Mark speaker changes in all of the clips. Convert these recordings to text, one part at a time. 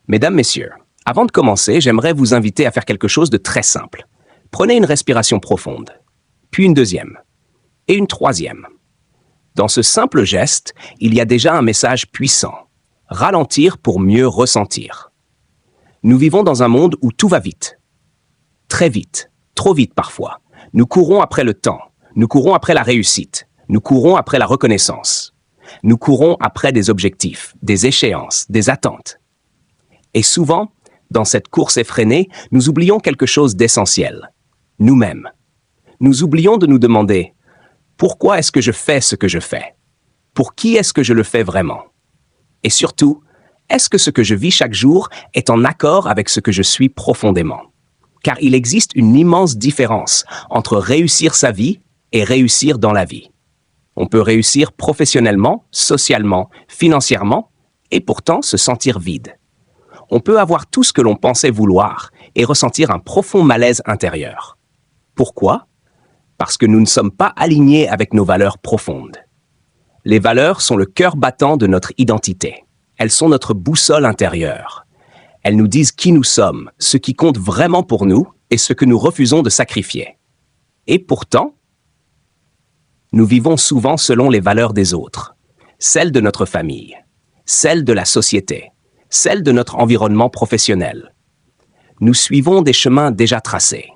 Speaker 1: Mesdames, Messieurs, avant de commencer, j'aimerais vous inviter à faire quelque chose de très simple. Prenez une respiration profonde, puis une deuxième, et une troisième. Dans ce simple geste, il y a déjà un message puissant. Ralentir pour mieux ressentir. Nous vivons dans un monde où tout va vite. Très vite, trop vite parfois. Nous courons après le temps, nous courons après la réussite, nous courons après la reconnaissance. Nous courons après des objectifs, des échéances, des attentes. Et souvent, dans cette course effrénée, nous oublions quelque chose d'essentiel. Nous-mêmes. Nous oublions de nous demander « Pourquoi est-ce que je fais ce que je fais? Pour qui est-ce que je le fais vraiment? Et surtout, est-ce que ce que je vis chaque jour est en accord avec ce que je suis profondément? Car il existe une immense différence entre réussir sa vie et réussir dans la vie. On peut réussir professionnellement, socialement, financièrement, et pourtant se sentir vide. On peut avoir tout ce que l'on pensait vouloir et ressentir un profond malaise intérieur. Pourquoi? Parce que nous ne sommes pas alignés avec nos valeurs profondes. Les valeurs sont le cœur battant de notre identité. Elles sont notre boussole intérieure. Elles nous disent qui nous sommes, ce qui compte vraiment pour nous et ce que nous refusons de sacrifier. Et pourtant, nous vivons souvent selon les valeurs des autres, celles de notre famille, celles de la société, celles de notre environnement professionnel. Nous suivons des chemins déjà tracés.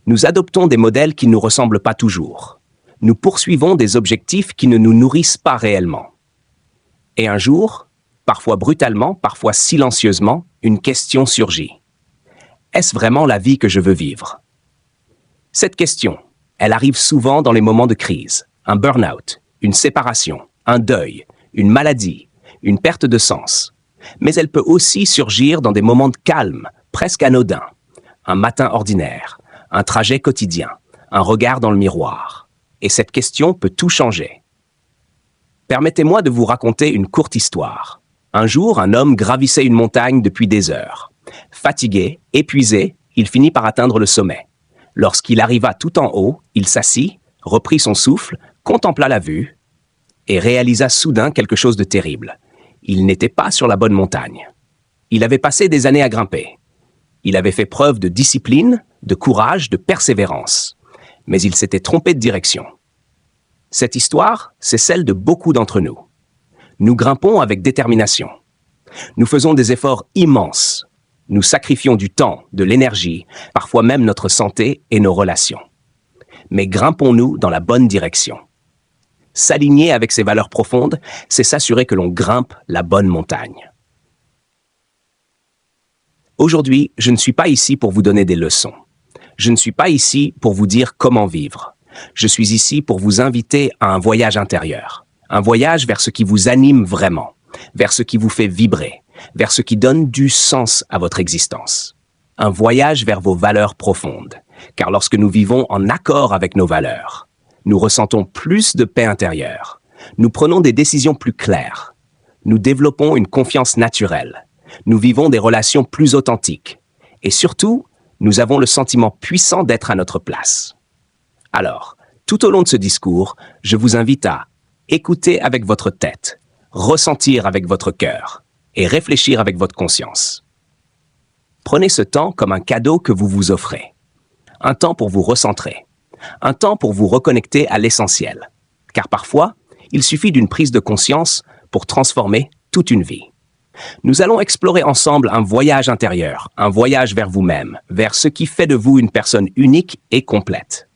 Speaker 1: Nous adoptons des modèles qui ne nous ressemblent pas toujours. Nous poursuivons des objectifs qui ne nous nourrissent pas réellement. Et un jour, parfois brutalement, parfois silencieusement, une question surgit. Est-ce vraiment la vie que je veux vivre? Cette question, elle arrive souvent dans les moments de crise, un burn-out, une séparation, un deuil, une maladie, une perte de sens. Mais elle peut aussi surgir dans des moments de calme, presque anodins. Un matin ordinaire, un trajet quotidien, un regard dans le miroir. Et cette question peut tout changer. Permettez-moi de vous raconter une courte histoire. Un jour, un homme gravissait une montagne depuis des heures. Fatigué, épuisé, il finit par atteindre le sommet. Lorsqu'il arriva tout en haut, il s'assit, reprit son souffle, contempla la vue et réalisa soudain quelque chose de terrible. Il n'était pas sur la bonne montagne. Il avait passé des années à grimper. Il avait fait preuve de discipline, de courage, de persévérance. Mais il s'était trompé de direction. Cette histoire, c'est celle de beaucoup d'entre nous. Nous grimpons avec détermination. Nous faisons des efforts immenses. Nous sacrifions du temps, de l'énergie, parfois même notre santé et nos relations. Mais grimpons-nous dans la bonne direction? S'aligner avec ses valeurs profondes, c'est s'assurer que l'on grimpe la bonne montagne. Aujourd'hui, je ne suis pas ici pour vous donner des leçons. Je ne suis pas ici pour vous dire comment vivre. Je suis ici pour vous inviter à un voyage intérieur. Un voyage vers ce qui vous anime vraiment, vers ce qui vous fait vibrer, vers ce qui donne du sens à votre existence. Un voyage vers vos valeurs profondes. Car lorsque nous vivons en accord avec nos valeurs, nous ressentons plus de paix intérieure. Nous prenons des décisions plus claires. Nous développons une confiance naturelle. Nous vivons des relations plus authentiques. Et surtout, nous avons le sentiment puissant d'être à notre place. Alors, tout au long de ce discours, je vous invite à écouter avec votre tête, ressentir avec votre cœur et réfléchir avec votre conscience. Prenez ce temps comme un cadeau que vous vous offrez. Un temps pour vous recentrer. Un temps pour vous reconnecter à l'essentiel. Car parfois, il suffit d'une prise de conscience pour transformer toute une vie. Nous allons explorer ensemble un voyage intérieur, un voyage vers vous-même, vers ce qui fait de vous une personne unique et complète.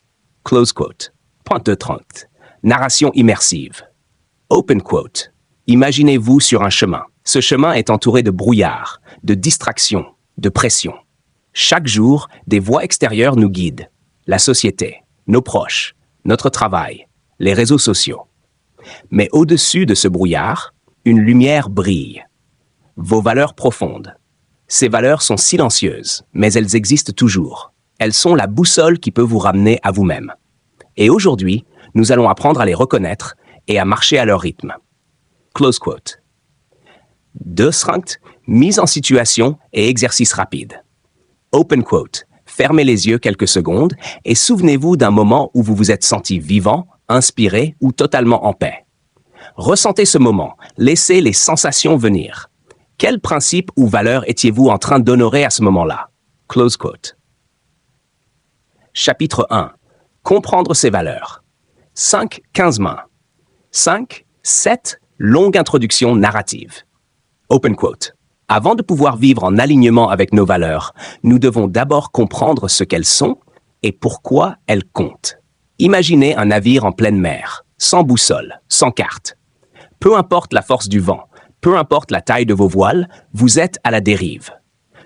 Speaker 1: Close quote. Point 230. Narration immersive. Open quote. Imaginez-vous sur un chemin. Ce chemin est entouré de brouillard, de distractions, de pression. Chaque jour, des voix extérieures nous guident. La société, nos proches, notre travail, les réseaux sociaux. Mais au-dessus de ce brouillard, une lumière brille. Vos valeurs profondes. Ces valeurs sont silencieuses, mais elles existent toujours. Elles sont la boussole qui peut vous ramener à vous-même. Et aujourd'hui, nous allons apprendre à les reconnaître et à marcher à leur rythme. Close quote. 230, mise en situation et exercice rapide. Open quote. Fermez les yeux quelques secondes et souvenez-vous d'un moment où vous vous êtes senti vivant, inspiré ou totalement en paix. Ressentez ce moment, laissez les sensations venir. Quel principe ou valeur étiez-vous en train d'honorer à ce moment-là? Close quote. Chapitre 1. Comprendre ses valeurs. 5 15 mains. 5 7 longue introduction narrative. Open quote. Avant de pouvoir vivre en alignement avec nos valeurs, nous devons d'abord comprendre ce qu'elles sont et pourquoi elles comptent. Imaginez un navire en pleine mer, sans boussole, sans carte. Peu importe la force du vent, peu importe la taille de vos voiles, vous êtes à la dérive.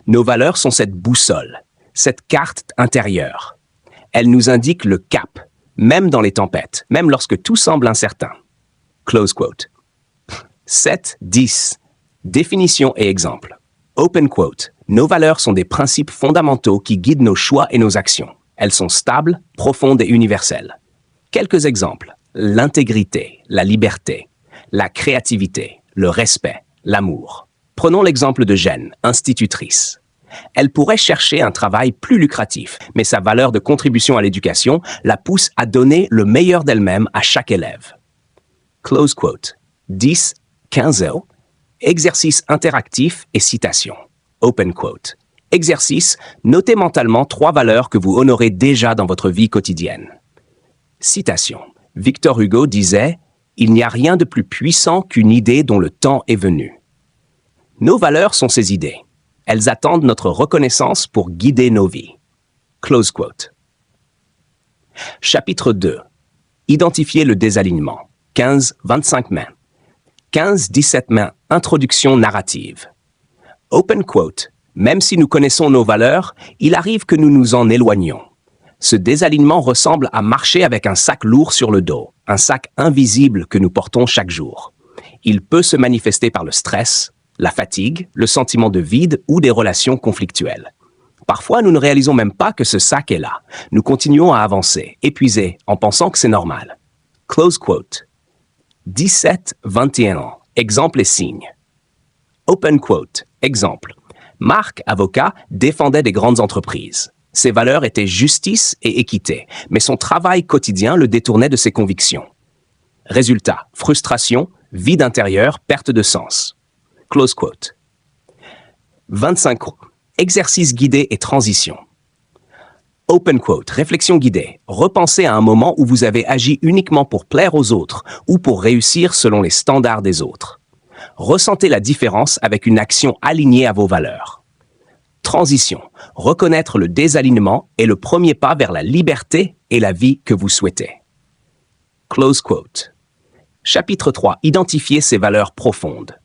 Speaker 1: Nos valeurs sont cette boussole, cette carte intérieure. Elles nous indiquent le cap, même dans les tempêtes, même lorsque tout semble incertain. Close quote. 7 10. Définition et exemple. Open quote. Nos valeurs sont des principes fondamentaux qui guident nos choix et nos actions. Elles sont stables, profondes et universelles. Quelques exemples. L'intégrité, la liberté, la créativité, le respect, l'amour. Prenons l'exemple de Jen, institutrice. Elle pourrait chercher un travail plus lucratif, mais sa valeur de contribution à l'éducation la pousse à donner le meilleur d'elle-même à chaque élève. Close quote. 10 15. Exercice interactif et citation. Open quote. Exercice, notez mentalement 3 valeurs que vous honorez déjà dans votre vie quotidienne. Citation. Victor Hugo disait « Il n'y a rien de plus puissant qu'une idée dont le temps est venu ». Nos valeurs sont ces idées. Elles attendent notre reconnaissance pour guider nos vies. Close quote. Chapitre 2. Identifier le désalignement. 15 25 mains. 15 17 mains. Introduction narrative. Open quote. Même si nous connaissons nos valeurs, il arrive que nous nous en éloignions. Ce désalignement ressemble à marcher avec un sac lourd sur le dos, un sac invisible que nous portons chaque jour. Il peut se manifester par le stress, la fatigue, le sentiment de vide ou des relations conflictuelles. Parfois, nous ne réalisons même pas que ce sac est là. Nous continuons à avancer, épuisés, en pensant que c'est normal. Close quote. 17 21 ans. Exemple et signe. Open quote. Exemple. Marc, avocat, défendait des grandes entreprises. Ses valeurs étaient justice et équité, mais son travail quotidien le détournait de ses convictions. Résultat, frustration, vide intérieur, perte de sens. Close quote. 25. Exercice guidé et transition. Open quote. Réflexion guidée. Repensez à un moment où vous avez agi uniquement pour plaire aux autres ou pour réussir selon les standards des autres. Ressentez la différence avec une action alignée à vos valeurs. Transition. Reconnaître le désalignement est le premier pas vers la liberté et la vie que vous souhaitez. Close quote. Chapitre 3. Identifier ses valeurs profondes.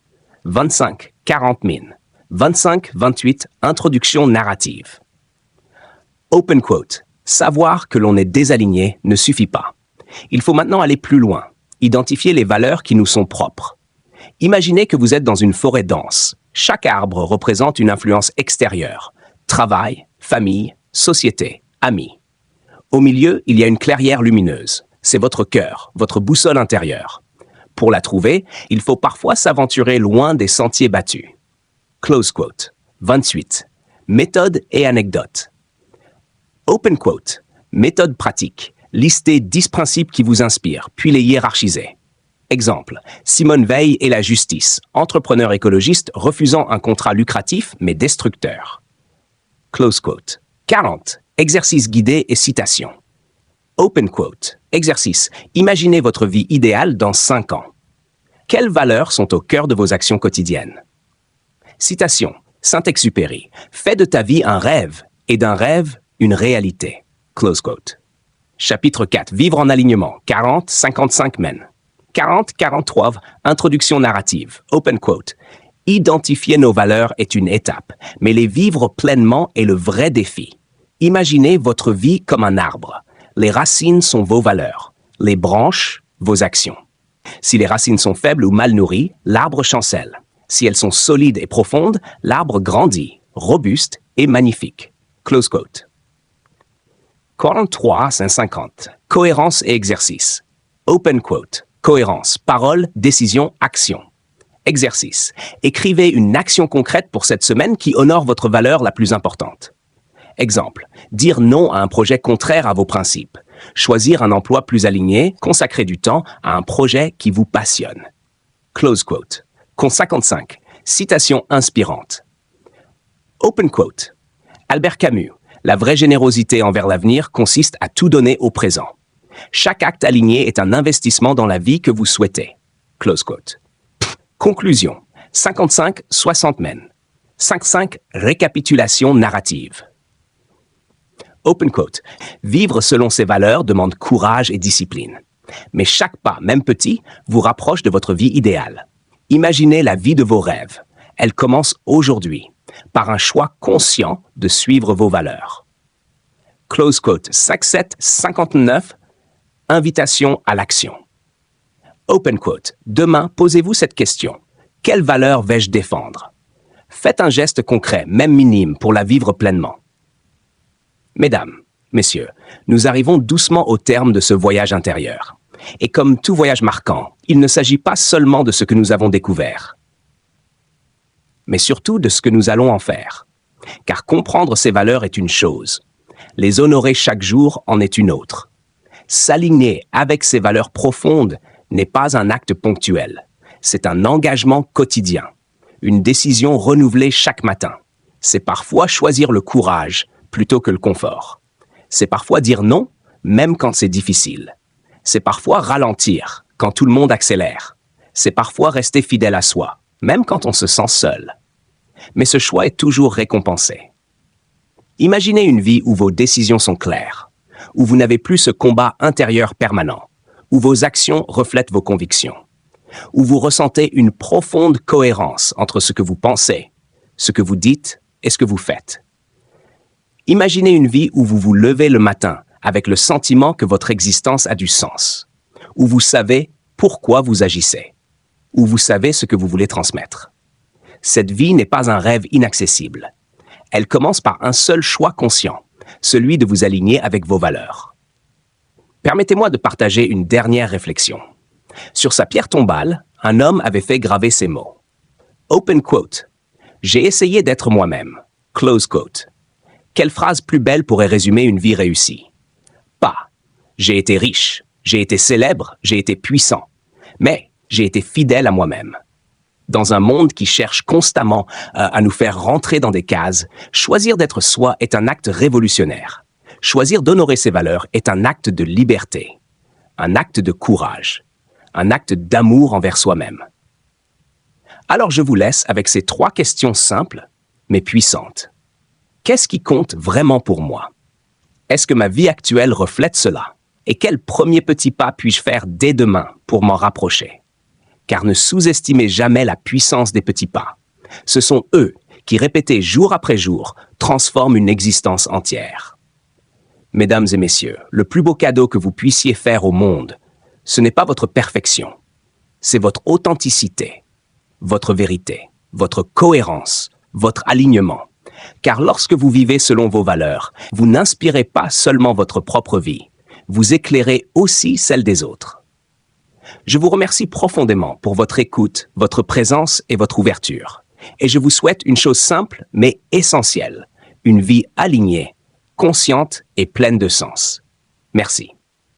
Speaker 1: 25 40 mines. 25 28. Introduction narrative. Open quote. Savoir que l'on est désaligné ne suffit pas. Il faut maintenant aller plus loin. Identifier les valeurs qui nous sont propres. Imaginez que vous êtes dans une forêt dense. Chaque arbre représente une influence extérieure. Travail, famille, société, amis. Au milieu, il y a une clairière lumineuse. C'est votre cœur, votre boussole intérieure. Pour la trouver, il faut parfois s'aventurer loin des sentiers battus. Close quote. 28. Méthode et anecdote. Open quote. Méthode pratique. Listez 10 principes qui vous inspirent, puis les hiérarchisez. Exemple, Simone Veil et la justice, entrepreneur écologiste refusant un contrat lucratif mais destructeur. Close quote. 40. Exercice guidé et citation. Open quote. Exercice. Imaginez votre vie idéale dans 5 ans. Quelles valeurs sont au cœur de vos actions quotidiennes? Citation. Saint-Exupéry. Fais de ta vie un rêve et d'un rêve une réalité. Close quote. Chapitre 4. Vivre en alignement. 40 55 mènes. 40 43. Introduction narrative. Open quote. Identifier nos valeurs est une étape, mais les vivre pleinement est le vrai défi. Imaginez votre vie comme un arbre. Les racines sont vos valeurs, les branches, vos actions. Si les racines sont faibles ou mal nourries, l'arbre chancelle. Si elles sont solides et profondes, l'arbre grandit, robuste et magnifique. Close quote. 43 50. Cohérence et exercice. Open quote. Cohérence, parole, décision, action. Exercice. Écrivez une action concrète pour cette semaine qui honore votre valeur la plus importante. Exemple. Dire non à un projet contraire à vos principes. Choisir un emploi plus aligné, consacrer du temps à un projet qui vous passionne. Close quote. Con 55. Citation inspirante. Open quote. Albert Camus. La vraie générosité envers l'avenir consiste à tout donner au présent. Chaque acte aligné est un investissement dans la vie que vous souhaitez. Close quote. Conclusion. 55-60 men. 5-5 récapitulation narrative. Open quote. Vivre selon ses valeurs demande courage et discipline. Mais chaque pas, même petit, vous rapproche de votre vie idéale. Imaginez la vie de vos rêves. Elle commence aujourd'hui, par un choix conscient de suivre vos valeurs. Close quote. 5-7-59. Invitation à l'action. Open quote. Demain, posez-vous cette question. Quelle valeur vais-je défendre? Faites un geste concret, même minime, pour la vivre pleinement. Mesdames, messieurs, nous arrivons doucement au terme de ce voyage intérieur. Et comme tout voyage marquant, il ne s'agit pas seulement de ce que nous avons découvert, mais surtout de ce que nous allons en faire. Car comprendre ces valeurs est une chose. Les honorer chaque jour en est une autre. S'aligner avec ces valeurs profondes n'est pas un acte ponctuel. C'est un engagement quotidien, une décision renouvelée chaque matin. C'est parfois choisir le courage plutôt que le confort. C'est parfois dire non, même quand c'est difficile. C'est parfois ralentir quand tout le monde accélère. C'est parfois rester fidèle à soi, même quand on se sent seul. Mais ce choix est toujours récompensé. Imaginez une vie où vos décisions sont claires, où vous n'avez plus ce combat intérieur permanent, où vos actions reflètent vos convictions, où vous ressentez une profonde cohérence entre ce que vous pensez, ce que vous dites et ce que vous faites. Imaginez une vie où vous vous levez le matin avec le sentiment que votre existence a du sens, où vous savez pourquoi vous agissez, où vous savez ce que vous voulez transmettre. Cette vie n'est pas un rêve inaccessible. Elle commence par un seul choix conscient, celui de vous aligner avec vos valeurs. Permettez-moi de partager une dernière réflexion. Sur sa pierre tombale, un homme avait fait graver ces mots. Open quote. J'ai essayé d'être moi-même. Close quote. Quelle phrase plus belle pourrait résumer une vie réussie? Pas. J'ai été riche, j'ai été célèbre, j'ai été puissant. Mais j'ai été fidèle à moi-même. Dans un monde qui cherche constamment à nous faire rentrer dans des cases, choisir d'être soi est un acte révolutionnaire. Choisir d'honorer ses valeurs est un acte de liberté, un acte de courage, un acte d'amour envers soi-même. Alors je vous laisse avec ces 3 questions simples, mais puissantes. Qu'est-ce qui compte vraiment pour moi? Est-ce que ma vie actuelle reflète cela? Et quel premier petit pas puis-je faire dès demain pour m'en rapprocher? Car ne sous-estimez jamais la puissance des petits pas. Ce sont eux qui, répétés jour après jour, transforment une existence entière. Mesdames et messieurs, le plus beau cadeau que vous puissiez faire au monde, ce n'est pas votre perfection, c'est votre authenticité, votre vérité, votre cohérence, votre alignement. Car lorsque vous vivez selon vos valeurs, vous n'inspirez pas seulement votre propre vie, vous éclairez aussi celle des autres. Je vous remercie profondément pour votre écoute, votre présence et votre ouverture. Et je vous souhaite une chose simple mais essentielle, une vie alignée, consciente et pleine de sens. Merci.